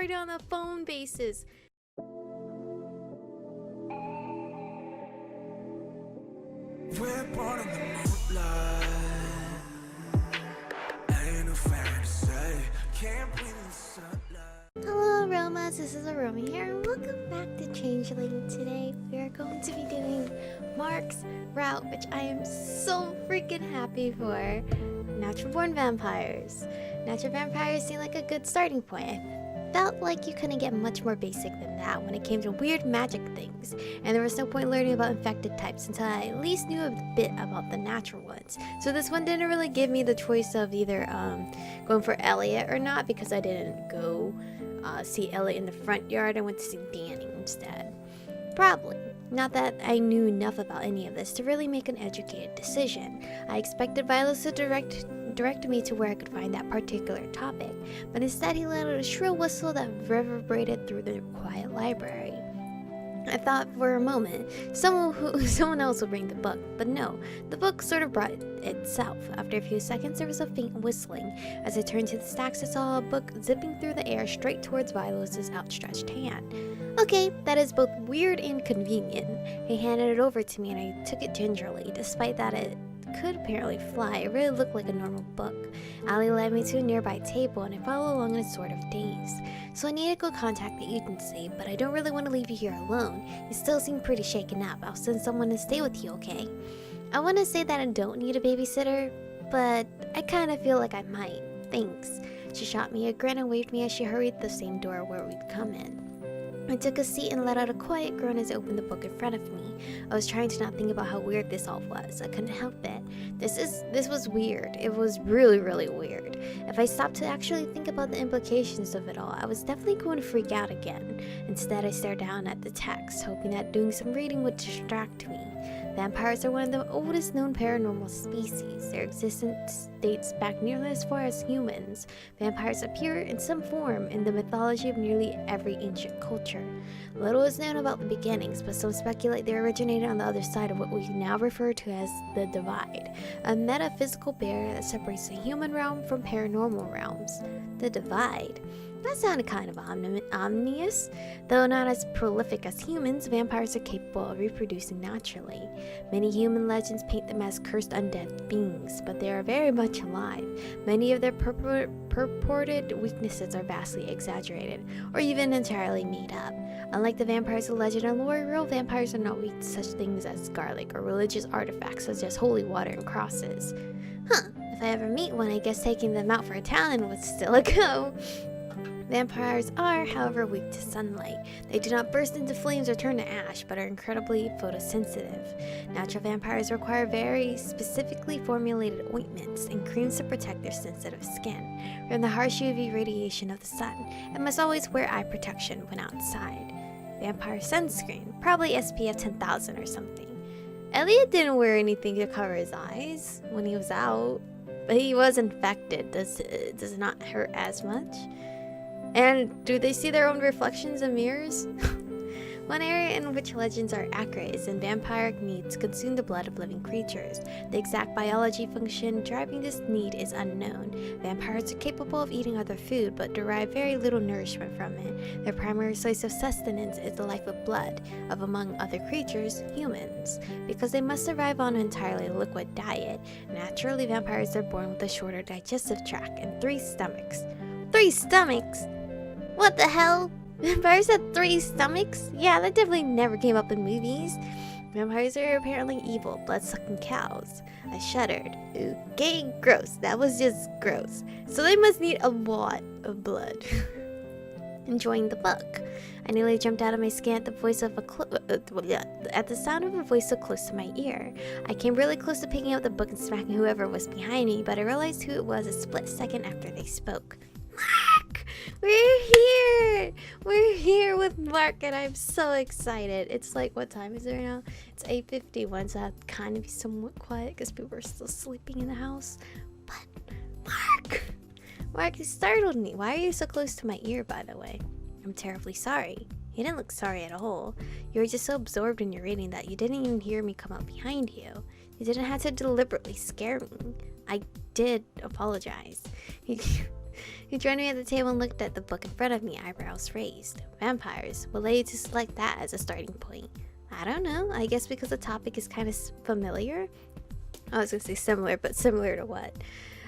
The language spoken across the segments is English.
right on a phone basis. We're born in the moonlight. Ain't no fantasy. Can't breathe in the sunlight. Hello Aromas, this is Aromie here, and welcome back to Changeling. Today we are going to be doing Marc's route, which I am so freaking happy for. Natural born vampires. Natural vampires seem like a good starting point. I felt like you couldn't get much more basic than that when it came to weird magic things, and there was no point learning about infected types until I at least knew a bit about the natural ones. So this one didn't really give me the choice of either going for Elliot or not, because I didn't go see Elliot in the front yard. I went to see Danny instead. Probably. Not that I knew enough about any of this to really make an educated decision. I expected Violet to direct me to where I could find that particular topic, but instead he let out a shrill whistle that reverberated through the quiet library. I thought for a moment someone else would bring the book, but no, the book sort of brought itself. After a few seconds, there was a faint whistling. As I turned to the stacks, I saw a book zipping through the air straight towards Violet's outstretched hand. Okay, that is both weird and convenient. He handed it over to me and I took it gingerly. Despite that it could apparently fly, it really looked like a normal book. Allie led me to a nearby table and I followed along in a sort of daze. So I need to go contact the agency, but I don't really want to leave you here alone. You still seem pretty shaken up. I'll send someone to stay with you, okay? I want to say that I don't need a babysitter, but I kind of feel like I might. Thanks. She shot me a grin and waved me as she hurried the same door where we'd come in. I took a seat and let out a quiet groan as I opened the book in front of me. I was trying to not think about how weird this all was. I couldn't help it. This was weird. It was really, really weird. If I stopped to actually think about the implications of it all, I was definitely going to freak out again. Instead, I stared down at the text, hoping that doing some reading would distract me. Vampires are one of the oldest known paranormal species. Their existence dates back nearly as far as humans. Vampires appear in some form in the mythology of nearly every ancient culture. Little is known about the beginnings, but some speculate they originated on the other side of what we now refer to as the Divide, a metaphysical barrier that separates the human realm from paranormal realms. The Divide. That sounded kind of ominous. Though not as prolific as humans, vampires are capable of reproducing naturally. Many human legends paint them as cursed undead beings, but they are very much alive. Many of their purported weaknesses are vastly exaggerated, or even entirely made up. Unlike the vampires of legend and lore, real vampires are not weak to such things as garlic or religious artifacts such as holy water and crosses. Huh, if I ever meet one, I guess taking them out for a talent would still a go. Vampires are, however, weak to sunlight. They do not burst into flames or turn to ash, but are incredibly photosensitive. Natural vampires require very specifically formulated ointments and creams to protect their sensitive skin from the harsh UV radiation of the sun, and must always wear eye protection when outside. Vampire sunscreen, probably SPF 10,000 or something. Elliot didn't wear anything to cover his eyes when he was out, but he was infected. Does it not hurt as much? And do they see their own reflections in mirrors? One area in which legends are accurate is in vampiric needs consume the blood of living creatures. The exact biology function driving this need is unknown. Vampires are capable of eating other food, but derive very little nourishment from it. Their primary source of sustenance is the life of blood of, among other creatures, humans. Because they must survive on an entirely liquid diet, naturally vampires are born with a shorter digestive tract and 3 stomachs. 3 stomachs? What the hell? Vampires had 3 stomachs? Yeah, that definitely never came up in movies. Vampires are apparently evil, blood-sucking cows. I shuddered. Okay, gross. That was just gross. So they must need a lot of blood. Enjoying the book. I nearly jumped out of my skin at the at the sound of a voice so close to my ear. I came really close to picking up the book and smacking whoever was behind me, but I realized who it was a split second after they spoke. Marc! We're here! We're here with Marc and I'm so excited. It's like, what time is it right now? It's 8:51, so I have to kind of be somewhat quiet because people are still sleeping in the house. But, Marc, you startled me. Why are you so close to my ear, by the way? I'm terribly sorry. You didn't look sorry at all. You were just so absorbed in your reading that you didn't even hear me come up behind you. You didn't have to deliberately scare me. I did apologize. He joined me at the table and looked at the book in front of me, eyebrows raised. Vampires. What led you to select that as a starting point? I don't know. I guess because the topic is kind of familiar. I was gonna say similar, but similar to what?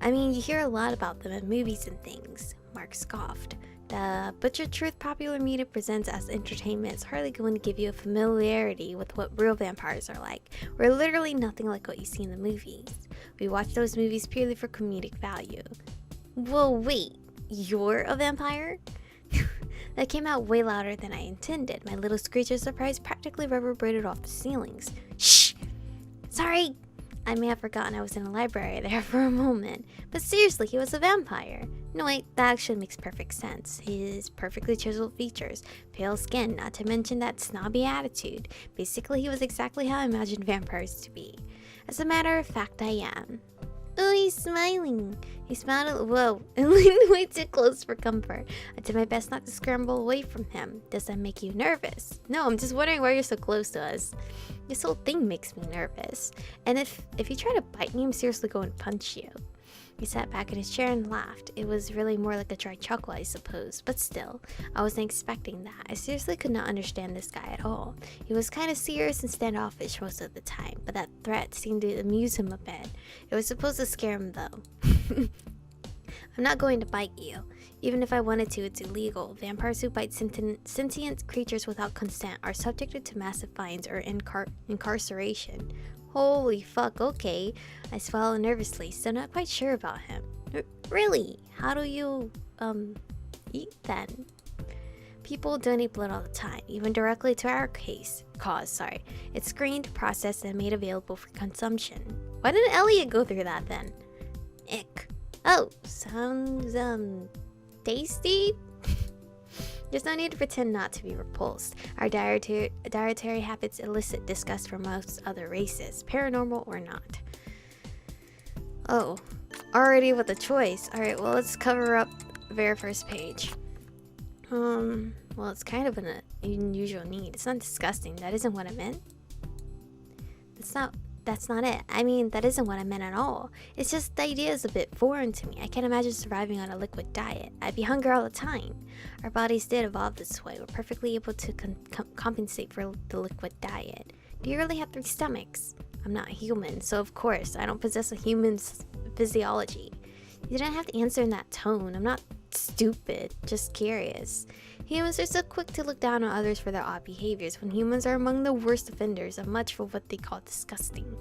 I mean, you hear a lot about them in movies and things. Marc scoffed. The butcher truth popular media presents as entertainment is hardly going to give you a familiarity with what real vampires are like. We're literally nothing like what you see in the movies. We watch those movies purely for comedic value. Well, wait, you're a vampire? That came out way louder than I intended. My little screech of surprise practically reverberated off the ceilings. Shh! Sorry! I may have forgotten I was in a library there for a moment. But seriously, he was a vampire. No wait, that actually makes perfect sense. His perfectly chiseled features, pale skin, not to mention that snobby attitude. Basically, he was exactly how I imagined vampires to be. As a matter of fact, I am. Oh, he's smiling. He smiled whoa, and leaned way too close for comfort. I did my best not to scramble away from him. Does that make you nervous? No, I'm just wondering why you're so close to us. This whole thing makes me nervous. And if you try to bite me, I'm seriously going to punch you. He sat back in his chair and laughed. It was really more like a dry chuckle, I suppose. But still, I wasn't expecting that. I seriously could not understand this guy at all. He was kind of serious and standoffish most of the time, but that threat seemed to amuse him a bit. It was supposed to scare him, though. I'm not going to bite you. Even if I wanted to, it's illegal. Vampires who bite sentient creatures without consent are subjected to massive fines or incarceration. Holy fuck, okay. I swallowed nervously, still not quite sure about him. Really? How do you, eat then? People donate blood all the time, even directly to our cause. It's screened, processed, and made available for consumption. Why didn't Elliot go through that then? Ick. Oh, sounds, tasty? There's no need to pretend not to be repulsed. Our dietary habits elicit disgust from most other races, paranormal or not. Oh, already with a choice. Alright, well, let's cover up the very first page. Well, it's kind of an unusual need. It's not disgusting. That isn't what I meant. That's not it. I mean, that isn't what I meant at all. It's just the idea is a bit foreign to me. I can't imagine surviving on a liquid diet. I'd be hungry all the time. Our bodies did evolve this way. We're perfectly able to compensate for the liquid diet. Do you really have 3 stomachs? I'm not human, so of course, I don't possess a human's physiology. You didn't have to answer in that tone. I'm not stupid, just curious. Humans are so quick to look down on others for their odd behaviors when humans are among the worst offenders of much for what they call disgusting.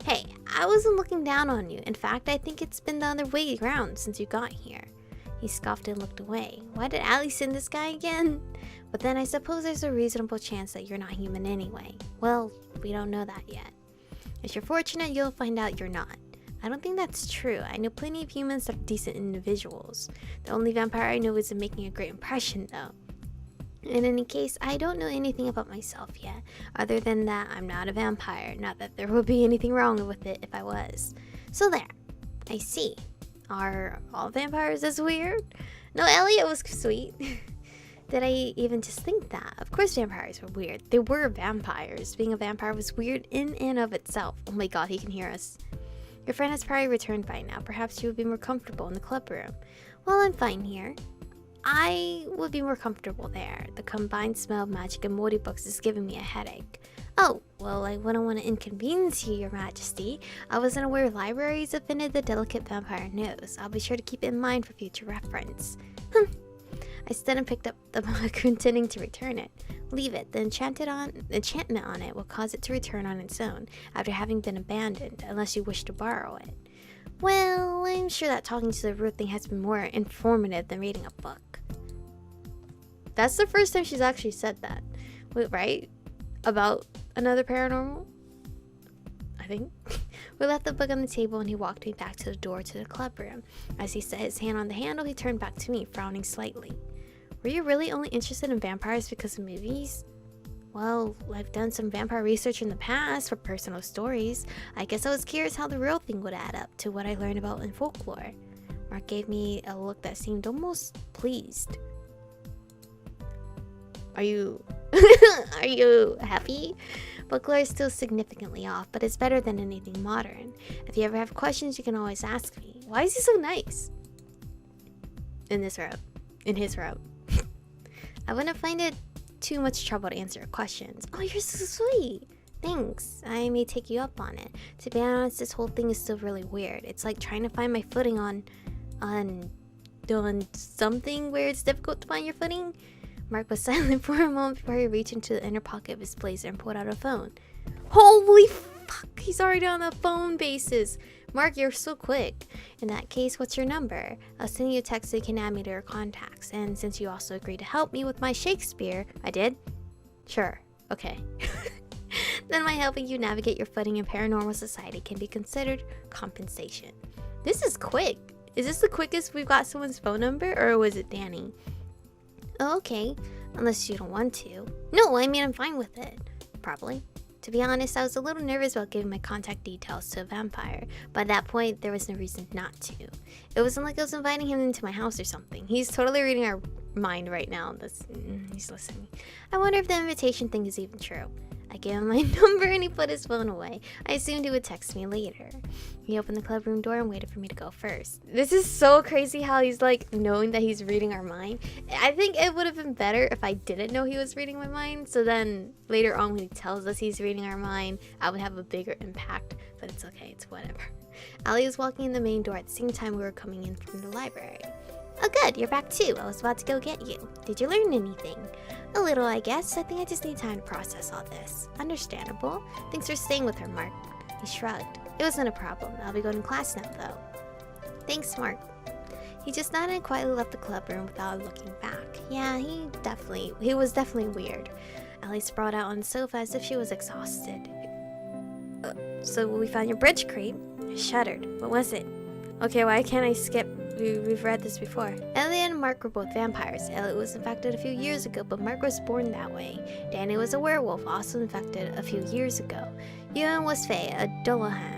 Hey, I wasn't looking down on you. In fact, I think it's been the other way around since you got here. He scoffed and looked away. Why did Allie send this guy again? But then I suppose there's a reasonable chance that you're not human anyway. Well, we don't know that yet. If you're fortunate, you'll find out you're not. I don't think that's true. I know plenty of humans that are decent individuals. The only vampire I know isn't making a great impression, though. In any case, I don't know anything about myself yet, other than that I'm not a vampire. Not that there would be anything wrong with it if I was. So there. I see. Are all vampires as weird? No, Elliot was sweet. Did I even just think that? Of course vampires were weird. They were vampires. Being a vampire was weird in and of itself. Oh my god, he can hear us. Your friend has probably returned by now. Perhaps you would be more comfortable in the club room. Well, I'm fine here. I would be more comfortable there. The combined smell of magic and moldy books is giving me a headache. Oh, well, I wouldn't want to inconvenience you, Your Majesty. I wasn't aware libraries offended the delicate vampire nose. I'll be sure to keep it in mind for future reference. I stood and picked up the book, intending to return it. Leave it. The enchantment on it will cause it to return on its own, after having been abandoned, unless you wish to borrow it. Well, I'm sure that talking to the root thing has been more informative than reading a book. That's the first time she's actually said that. Wait, right? About another paranormal? I think. We left the book on the table and he walked me back to the door to the club room. As he set his hand on the handle, he turned back to me, frowning slightly. Were you really only interested in vampires because of movies? Well, I've done some vampire research in the past for personal stories. I guess I was curious how the real thing would add up to what I learned about in folklore. Marc gave me a look that seemed almost pleased. Are you... Are you happy? Folklore is still significantly off, but it's better than anything modern. If you ever have questions, you can always ask me. Why is he so nice? in his robe. I wouldn't find it too much trouble to answer your questions. Oh, you're so sweet. Thanks. I may take you up on it. To be honest, this whole thing is still really weird. It's like trying to find my footing on something where it's difficult to find your footing. Marc was silent for a moment before he reached into the inner pocket of his blazer and pulled out a phone. Holy fuck, he's already on the phone basis. Marc, you're so quick. In that case, what's your number? I'll send you a text so you can add me to your contacts. And since you also agreed to help me with my Shakespeare, I did? Sure. Okay. Then my helping you navigate your footing in paranormal society can be considered compensation. This is quick. Is this the quickest we've got someone's phone number, or was it Danny? Oh, okay. Unless you don't want to. No, I mean, I'm fine with it. Probably. To be honest, I was a little nervous about giving my contact details to a vampire, but at that point, there was no reason not to. It wasn't like I was inviting him into my house or something. He's totally reading our mind right now. He's listening. I wonder if the invitation thing is even true. I gave him my number and he put his phone away. I assumed he would text me later. He opened the club room door and waited for me to go first. This is so crazy how he's like knowing that he's reading our mind. I think it would have been better if I didn't know he was reading my mind. So then later on when he tells us he's reading our mind, I would have a bigger impact. But it's okay, it's whatever. Ali was walking in the main door at the same time we were coming in from the library. Oh good, you're back too. I was about to go get you. Did you learn anything? A little, I guess. I think I just need time to process all this. Understandable. Thanks for staying with her, Marc. He shrugged. It wasn't a problem. I'll be going to class now, though. Thanks, Marc. He just nodded and quietly left the club room without looking back. Yeah, he was definitely weird. Ellie sprawled out on the sofa as if she was exhausted. So we found your bridge creep. I shuddered. What was it? Okay, why can't I skip? We've read this before. Ellie and Marc were both vampires. Ellie was infected a few years ago, but Marc was born that way. Danny was a werewolf, also infected a few years ago. Ewan was Faye, a Dullahan.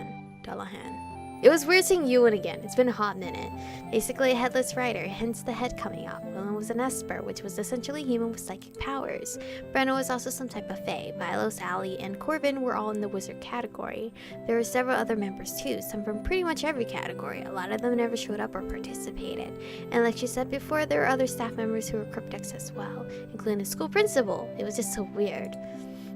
It was weird seeing Ewan again. It's been a hot minute. Basically a headless rider, hence the head coming up. Willen was an Esper, which was essentially human with psychic powers. Brenna was also some type of Fae. Vilos, Allie, and Corbin were all in the wizard category. There were several other members too, some from pretty much every category. A lot of them never showed up or participated. And like she said before, there were other staff members who were cryptics as well, including the school principal. It was just so weird.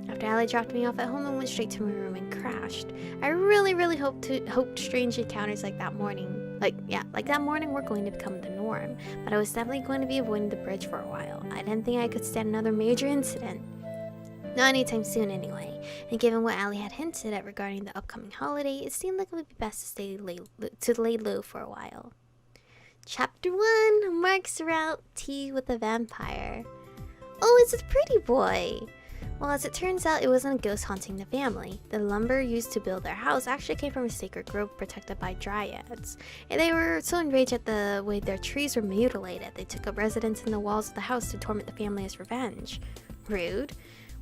After Allie dropped me off at home, I went straight to my room and crashed. I really hoped strange encounters like that morning, like that morning were going to become the norm. But I was definitely going to be avoiding the bridge for a while. I didn't think I could stand another major incident. Not anytime soon anyway. And given what Allie had hinted at regarding the upcoming holiday, it seemed like it would be best to lay low for a while. Chapter 1, Marc's route tea with a vampire. Oh, it's a pretty boy. Well, as it turns out, it wasn't a ghost haunting the family. The lumber used to build their house actually came from a sacred grove protected by dryads. And they were so enraged at the way their trees were mutilated, they took up residence in the walls of the house to torment the family as revenge. Rude.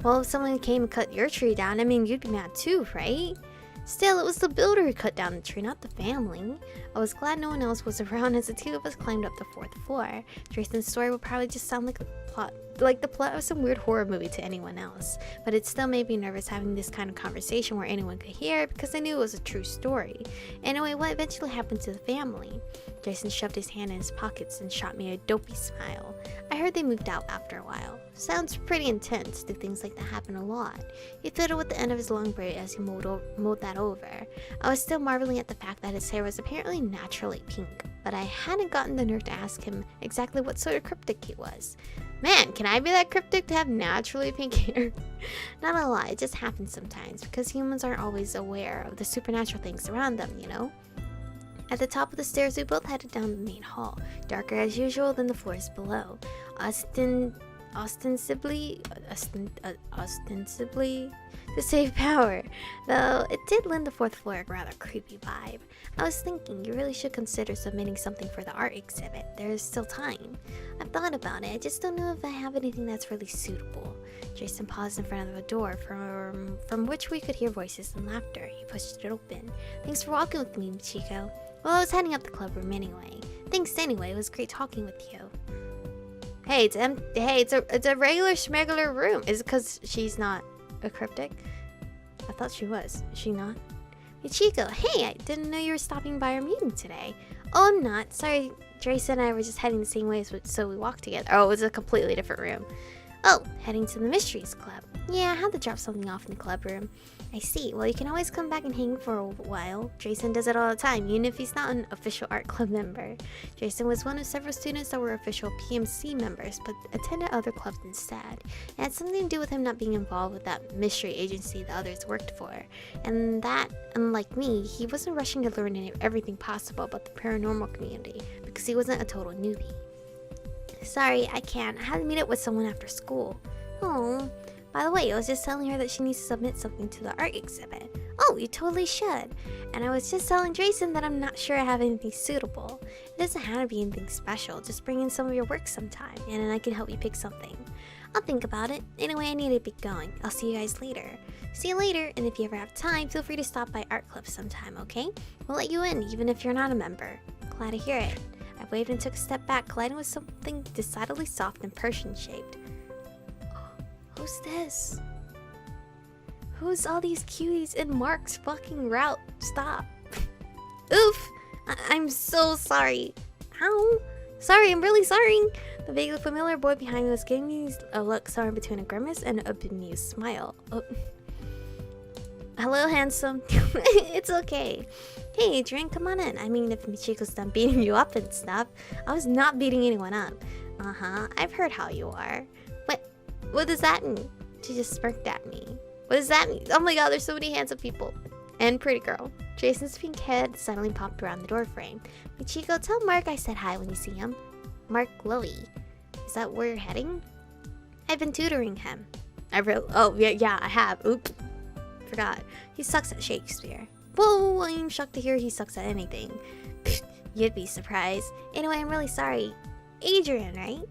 Well, if someone came and cut your tree down, I mean, you'd be mad too, right? Still, it was the builder who cut down the tree, not the family. I was glad no one else was around as the two of us climbed up the 4th floor. Jason's story would probably just sound like the plot of some weird horror movie to anyone else, but it still made me nervous having this kind of conversation where anyone could hear it because I knew it was a true story. Anyway, what eventually happened to the family? Jason shoved his hand in his pockets and shot me a dopey smile. I heard they moved out after a while. Sounds pretty intense. Do things like that happen a lot? He fiddled with the end of his long braid as he mowed that over. I was still marveling at the fact that his hair was apparently naturally pink, but I hadn't gotten the nerve to ask him exactly what sort of cryptic he was. Man, can I be that cryptic to have naturally pink hair? Not a lie, it just happens sometimes because humans aren't always aware of the supernatural things around them, you know? At the top of the stairs, we both headed down the main hall, darker as usual than the floors below. Ostensibly to save power, though it did lend the 4th floor a rather creepy vibe. I was thinking you really should consider submitting something for the art exhibit. There is still time. I've thought about it, I just don't know if I have anything that's really suitable. Jason paused in front of a door from which we could hear voices and laughter. He pushed it open. Thanks for walking with me, Chico. Well, I was heading up the club room anyway. Thanks anyway, it was great talking with you. Hey, it's a regular schmegular room. Is it because she's not a cryptic? I thought she was. Is she not? Hey, Chico, hey, I didn't know you were stopping by our meeting today. Oh, I'm not. Sorry, Trace and I were just heading the same way, so we walked together. Oh, it was a completely different room. Oh, heading to the Mysteries Club. Yeah, I had to drop something off in the club room. I see. Well, you can always come back and hang for a while. Jason does it all the time, even if he's not an official art club member. Jason was one of several students that were official PMC members, but attended other clubs instead. It had something to do with him not being involved with that mystery agency the others worked for. And that, unlike me, he wasn't rushing to learn everything possible about the paranormal community, because he wasn't a total newbie. Sorry, I can't. I had to meet up with someone after school. Oh, by the way, I was just telling her that she needs to submit something to the art exhibit. Oh, you totally should. And I was just telling Jason that I'm not sure I have anything suitable. It doesn't have to be anything special. Just bring in some of your work sometime, and then I can help you pick something. I'll think about it. Anyway, I need to be going. I'll see you guys later. See you later, and if you ever have time, feel free to stop by art club sometime, okay? We'll let you in, even if you're not a member. Glad to hear it. I waved and took a step back, colliding with something decidedly soft and Persian-shaped. Who's this? Who's all these cuties in Marc's fucking route? Stop. Oof! I'm so sorry. Ow! Sorry, I'm really sorry. The vaguely familiar boy behind me was giving me a look somewhere between a grimace and a bemused smile. Oh. Hello, handsome. It's okay. Hey, Adrian, come on in. I mean, if Michiko's done beating you up and stuff. I was not beating anyone up. Uh-huh, I've heard how you are. What does that mean? She just smirked at me. What does that mean? Oh my god, there's so many handsome people. And pretty girl. Jason's pink head suddenly popped around the doorframe. Michiko, tell Marc I said hi when you see him. Marc Glowy. Is that where you're heading? I've been tutoring him. Oh, yeah, I have. Oops. Forgot. He sucks at Shakespeare. Whoa, I'm shocked to hear he sucks at anything. You'd be surprised. Anyway, I'm really sorry. Adrian, right?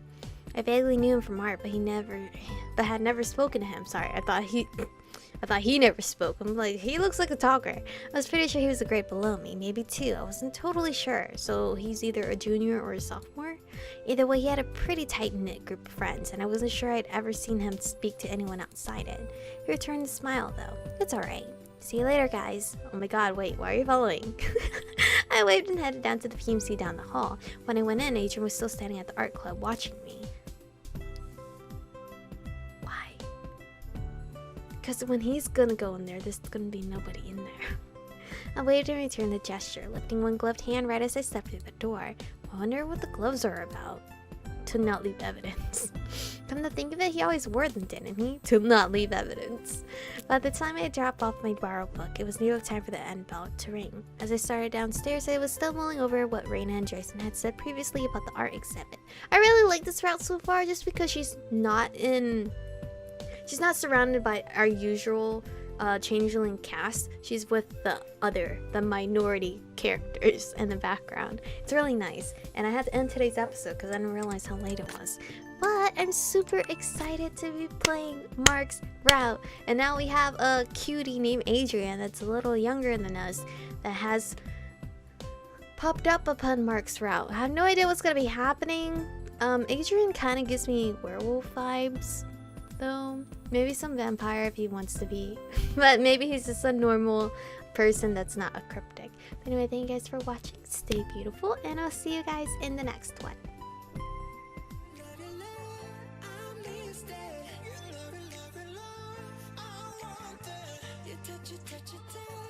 I vaguely knew him from art, but had never spoken to him. Sorry, I thought he never spoke. I'm like, he looks like a talker. I was pretty sure he was a grade below me, maybe two. I wasn't totally sure. So he's either a junior or a sophomore. Either way, he had a pretty tight-knit group of friends, and I wasn't sure I'd ever seen him speak to anyone outside it. He returned the smile, though. It's alright. See you later, guys. Oh my god, wait, why are you following? I waved and headed down to the PMC down the hall. When I went in, Adrian was still standing at the art club watching me. Why? Because when he's gonna go in there, there's gonna be nobody in there. I waved and returned the gesture, lifting one gloved hand right as I stepped through the door. I wonder what the gloves are about. To not leave evidence. Come to think of it, he always wore them, didn't he? To not leave evidence. By the time I dropped off my borrowed book, it was nearly time for the end bell to ring. As I started downstairs, I was still mulling over what Raina and Jason had said previously about the art exhibit. I really like this route so far, just because she's not surrounded by our usual Changeling cast. She's with the minority characters in the background. It's really nice, and I had to end today's episode because I didn't realize how late it was. But I'm super excited to be playing Marc's route, and now we have a cutie named Adrian that's a little younger than us that has popped up upon Marc's route. I have no idea what's gonna be happening. Adrian kind of gives me werewolf vibes, though. Maybe some vampire if he wants to be. But maybe he's just a normal person that's not a cryptic. But anyway, thank you guys for watching. Stay beautiful, and I'll see you guys in the next one. touch it,